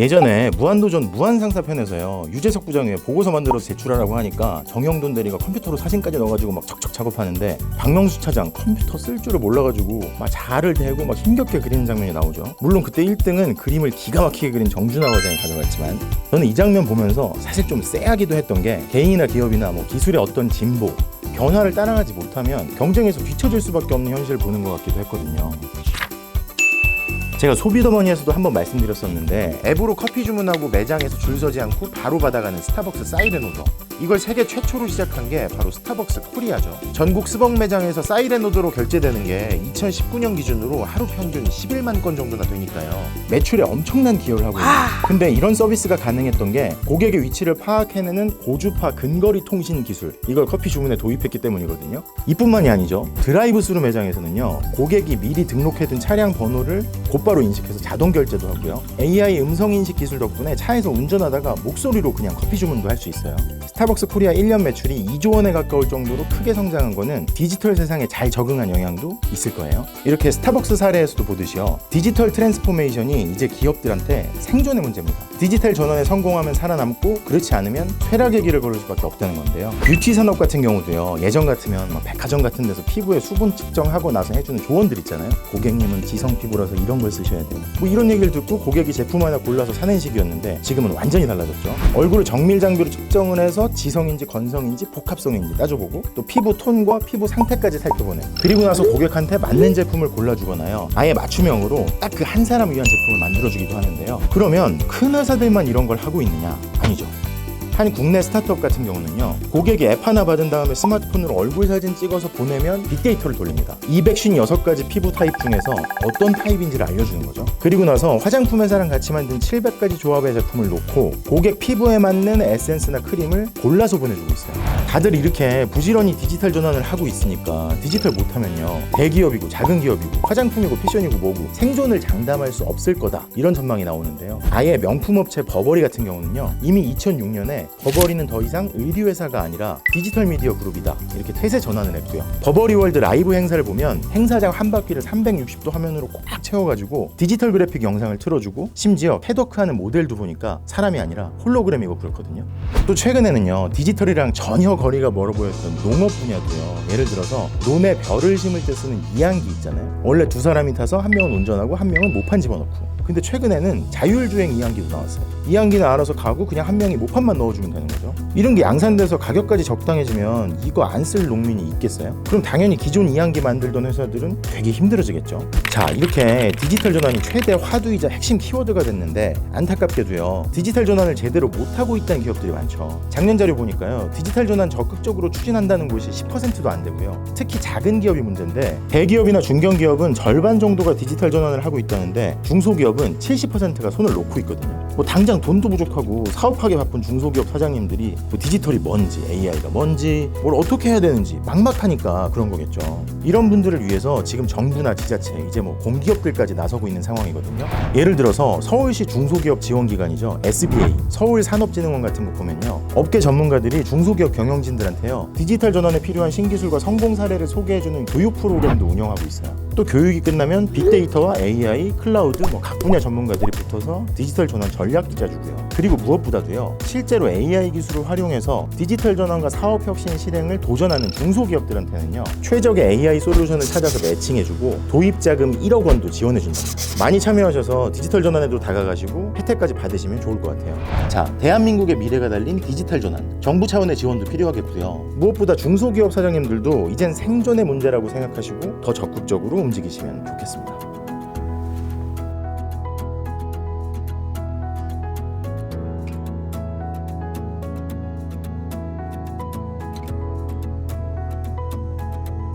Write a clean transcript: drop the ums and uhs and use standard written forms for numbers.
예전에 무한도전 무한상사편에서요, 유재석 부장이 보고서 만들어서 제출하라고 하니까 정영돈 대리가 컴퓨터로 사진까지 넣어가지고 막 척척 작업하는데 박명수 차장 컴퓨터 쓸 줄을 몰라가지고 막 자를 대고 막 힘겹게 그리는 장면이 나오죠. 물론 그때 1등은 그림을 기가 막히게 그린 정준하 과장이 가져갔지만, 저는 이 장면 보면서 사실 좀 쎄하기도 했던 게, 개인이나 기업이나 뭐 기술의 어떤 진보, 변화를 따라가지 못하면 경쟁에서 뒤처질 수밖에 없는 현실을 보는 것 같기도 했거든요. 제가 소비더머니에서도 한번 말씀드렸었는데, 앱으로 커피 주문하고 매장에서 줄 서지 않고 바로 받아가는 스타벅스 사이렌 오더, 이걸 세계 최초로 시작한 게 바로 스타벅스 코리아죠. 전국 스벅 매장에서 사이렌 오더로 결제되는 게 2019년 기준으로 하루 평균 11만 건 정도나 되니까요. 매출에 엄청난 기여를 하고 있어요. 근데 이런 서비스가 가능했던 게 고객의 위치를 파악해내는 고주파 근거리 통신 기술, 이걸 커피 주문에 도입했기 때문이거든요. 이뿐만이 아니죠. 드라이브 스루 매장에서는요, 고객이 미리 등록해둔 차량 번호를 곧바로 인식해서 자동 결제도 하고요. AI 음성 인식 기술 덕분에 차에서 운전하다가 목소리로 그냥 커피 주문도 할 수 있어요. 스타벅스 코리아 1년 매출이 2조 원에 가까울 정도로 크게 성장한 거는 디지털 세상에 잘 적응한 영향도 있을 거예요. 이렇게 스타벅스 사례에서도 보듯이요, 디지털 트랜스포메이션이 이제 기업들한테 생존의 문제입니다. 디지털 전환에 성공하면 살아남고, 그렇지 않으면 쇠락의 길을 걸을 수밖에 없다는 건데요. 뷰티 산업 같은 경우도요, 예전 같으면 막 백화점 같은 데서 피부의 수분 측정하고 나서 해주는 조언들 있잖아요. 고객님은 지성 피부라서 이런 걸 쓰셔야 돼요. 뭐 이런 얘기를 듣고 고객이 제품 하나 골라서 사는 시기였는데, 지금은 완전히 달라졌죠. 얼굴을 정밀 장비로 측정을 해서 지성인지 건성인지 복합성인지 따져보고, 또 피부 톤과 피부 상태까지 살펴보는, 그리고 나서 고객한테 맞는 제품을 골라주거나요, 아예 맞춤형으로 딱 그 한 사람 위한 제품을 만들어주기도 하는데요. 그러면 큰 회사들만 이런 걸 하고 있느냐? 아니죠. 한 국내 스타트업 같은 경우는요, 고객이 앱 하나 받은 다음에 스마트폰으로 얼굴 사진 찍어서 보내면 빅데이터를 돌립니다. 256가지 피부 타입 중에서 어떤 타입인지를 알려주는 거죠. 그리고 나서 화장품 회사랑 같이 만든 700가지 조합의 제품을 놓고 고객 피부에 맞는 에센스나 크림을 골라서 보내주고 있어요. 다들 이렇게 부지런히 디지털 전환을 하고 있으니까, 디지털 못하면요, 대기업이고 작은 기업이고 화장품이고 패션이고 뭐고 생존을 장담할 수 없을 거다, 이런 전망이 나오는데요. 아예 명품업체 버버리 같은 경우는요, 이미 2006년에 버버리는 더 이상 의류회사가 아니라 디지털 미디어 그룹이다, 이렇게 태세 전환을 했고요. 버버리 월드 라이브 행사를 보면 행사장 한 바퀴를 360도 화면으로 꽉 채워가지고 디지털 그래픽 영상을 틀어주고, 심지어 패더크하는 모델도 보니까 사람이 아니라 홀로그램이고 그렇거든요. 또 최근에는요, 디지털이랑 전혀 거리가 멀어 보였던 농업 분야도요, 예를 들어서 논에 벼를 심을 때 쓰는 이항기 있잖아요. 원래 두 사람이 타서 한 명은 운전하고 한 명은 모판 집어넣고, 근데 최근에는 자율주행 이항기도 나왔어요. 이항기는 알아서 가고 그냥 한 명이 모판만 넣어주면 되는 거죠. 이런 게 양산돼서 가격까지 적당해지면 이거 안 쓸 농민이 있겠어요? 그럼 당연히 기존 이항기 만들던 회사들은 되게 힘들어지겠죠. 자, 이렇게 디지털 전환이 최대 화두이자 핵심 키워드가 됐는데, 안타깝게도요, 디지털 전환을 제대로 못하고 있다는 기업들이 많죠. 작년 자료 보니까요, 디지털 전환 적극적으로 추진한다는 곳이 10%도 안 되고요. 특히 작은 기업이 문제인데, 대기업이나 중견기업은 절반 정도가 디지털 전환을 하고 있다는데, 중소기업은 70%가 손을 놓고 있거든요. 뭐 당장 돈도 부족하고 사업하기 바쁜 중소기업 사장님들이 뭐 디지털이 뭔지, AI가 뭔지, 뭘 어떻게 해야 되는지 막막하니까 그런 거겠죠. 이런 분들을 위해서 지금 정부나 지자체, 이제 뭐 공기업들까지 나서고 있는 상황이거든요. 예를 들어서 서울시 중소기업 지원기관이죠, SBA, 서울산업진흥원 같은 거 보면요, 업계 전문가들이 중소기업 경영진들한테요, 디지털 전환에 필요한 신기술과 성공 사례를 소개해주는 교육 프로그램도 운영하고 있어요. 또 교육이 끝나면 빅데이터와 AI, 클라우드, 뭐 각 분야 전문가들이 붙어서 디지털 전환 전략도 짜주고요. 그리고 무엇보다도요, 실제로 AI 기술을 활용해서 디지털 전환과 사업 혁신 실행을 도전하는 중소기업들한테는요, 최적의 AI 솔루션을 찾아서 매칭해주고 도입 자금 1억 원도 지원해준답니다. 많이 참여하셔서 디지털 전환에도 다가가시고 혜택까지 받으시면 좋을 것 같아요. 자, 대한민국의 미래가 달린 디지털 전환, 정부 차원의 지원도 필요하겠고요. 무엇보다 중소기업 사장님들도 이젠 생존의 문제라고 생각하시고 더 적극적으로 움직이시면 좋겠습니다.